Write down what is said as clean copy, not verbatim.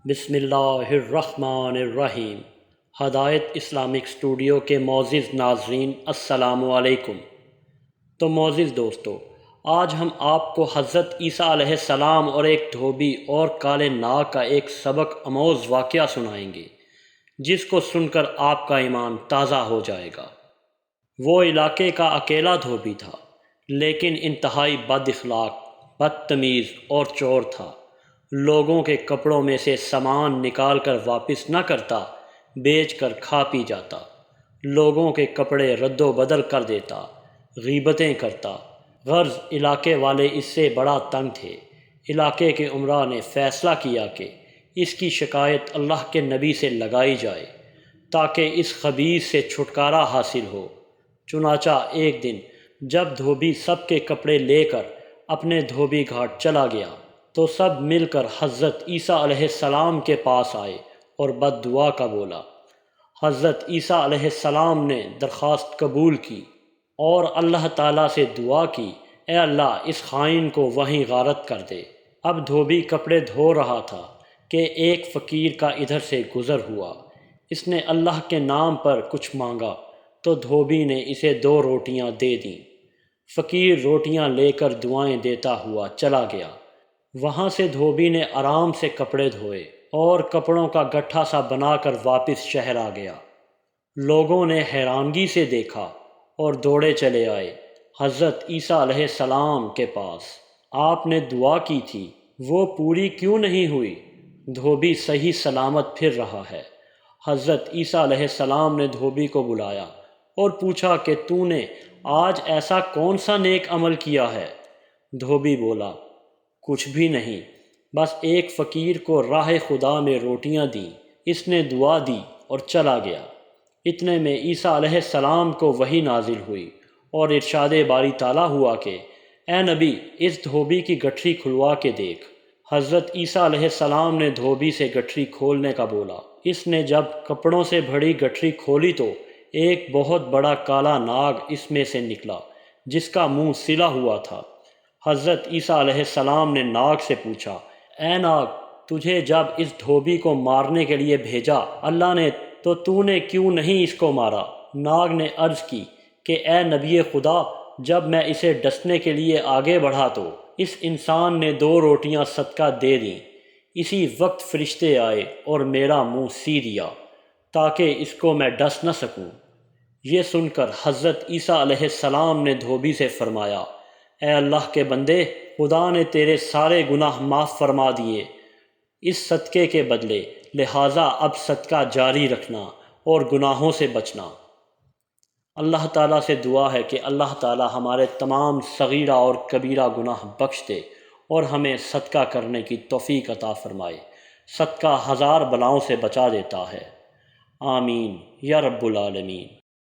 بسم اللہ الرحمن الرحیم۔ ہدایت اسلامک اسٹوڈیو کے معزز ناظرین السلام علیکم۔ تو معزز دوستو، آج ہم آپ کو حضرت عیسیٰ علیہ السلام اور ایک دھوبی اور کالے ناگ کا ایک سبق آموز واقعہ سنائیں گے، جس کو سن کر آپ کا ایمان تازہ ہو جائے گا۔ وہ علاقے کا اکیلا دھوبی تھا، لیکن انتہائی بد اخلاق، بدتمیز اور چور تھا۔ لوگوں کے کپڑوں میں سے سامان نکال کر واپس نہ کرتا، بیچ کر کھا پی جاتا۔ لوگوں کے کپڑے رد و بدل کر دیتا، غیبتیں کرتا۔ غرض علاقے والے اس سے بڑا تنگ تھے۔ علاقے کے امراء نے فیصلہ کیا کہ اس کی شکایت اللہ کے نبی سے لگائی جائے تاکہ اس خبیث سے چھٹکارا حاصل ہو۔ چنانچہ ایک دن جب دھوبی سب کے کپڑے لے کر اپنے دھوبی گھاٹ چلا گیا تو سب مل کر حضرت عیسیٰ علیہ السلام کے پاس آئے اور بد دعا کا بولا۔ حضرت عیسیٰ علیہ السلام نے درخواست قبول کی اور اللہ تعالیٰ سے دعا کی، اے اللہ اس خائن کو وہیں غارت کر دے۔ اب دھوبی کپڑے دھو رہا تھا کہ ایک فقیر کا ادھر سے گزر ہوا۔ اس نے اللہ کے نام پر کچھ مانگا تو دھوبی نے اسے 2 روٹیاں دے دیں۔ فقیر روٹیاں لے کر دعائیں دیتا ہوا چلا گیا۔ وہاں سے دھوبی نے آرام سے کپڑے دھوئے اور کپڑوں کا گٹھا سا بنا کر واپس شہر آ گیا۔ لوگوں نے حیرانگی سے دیکھا اور دوڑے چلے آئے حضرت عیسیٰ علیہ السلام کے پاس۔ آپ نے دعا کی تھی، وہ پوری کیوں نہیں ہوئی؟ دھوبی صحیح سلامت پھر رہا ہے۔ حضرت عیسیٰ علیہ السلام نے دھوبی کو بلایا اور پوچھا کہ تو نے آج ایسا کون سا نیک عمل کیا ہے؟ دھوبی بولا، کچھ بھی نہیں، بس ایک فقیر کو راہ خدا میں روٹیاں دیں، اس نے دعا دی اور چلا گیا۔ اتنے میں عیسیٰ علیہ السلام کو وحی نازل ہوئی اور ارشاد باری تعالیٰ ہوا کہ اے نبی اس دھوبی کی گٹھری کھلوا کے دیکھ۔ حضرت عیسیٰ علیہ السلام نے دھوبی سے گٹھری کھولنے کا بولا۔ اس نے جب کپڑوں سے بھری گٹھری کھولی تو ایک بہت بڑا کالا ناگ اس میں سے نکلا، جس کا منہ سلا ہوا تھا۔ حضرت عیسیٰ علیہ السلام نے ناگ سے پوچھا، اے ناگ، تجھے جب اس دھوبی کو مارنے کے لیے بھیجا اللہ نے تو نے کیوں نہیں اس کو مارا؟ ناگ نے عرض کی کہ اے نبی خدا، جب میں اسے ڈسنے کے لیے آگے بڑھا تو اس انسان نے 2 روٹیاں صدقہ دے دیں۔ اسی وقت فرشتے آئے اور میرا منہ سی دیا تاکہ اس کو میں ڈس نہ سکوں۔ یہ سن کر حضرت عیسیٰ علیہ السلام نے دھوبی سے فرمایا، اے اللہ کے بندے، خدا نے تیرے سارے گناہ معاف فرما دیے اس صدقے کے بدلے، لہٰذا اب صدقہ جاری رکھنا اور گناہوں سے بچنا۔ اللہ تعالیٰ سے دعا ہے کہ اللہ تعالیٰ ہمارے تمام صغیرہ اور کبیرہ گناہ بخش دے اور ہمیں صدقہ کرنے کی توفیق عطا فرمائے۔ صدقہ 1000 بلاؤں سے بچا دیتا ہے۔ آمین یا رب العالمین۔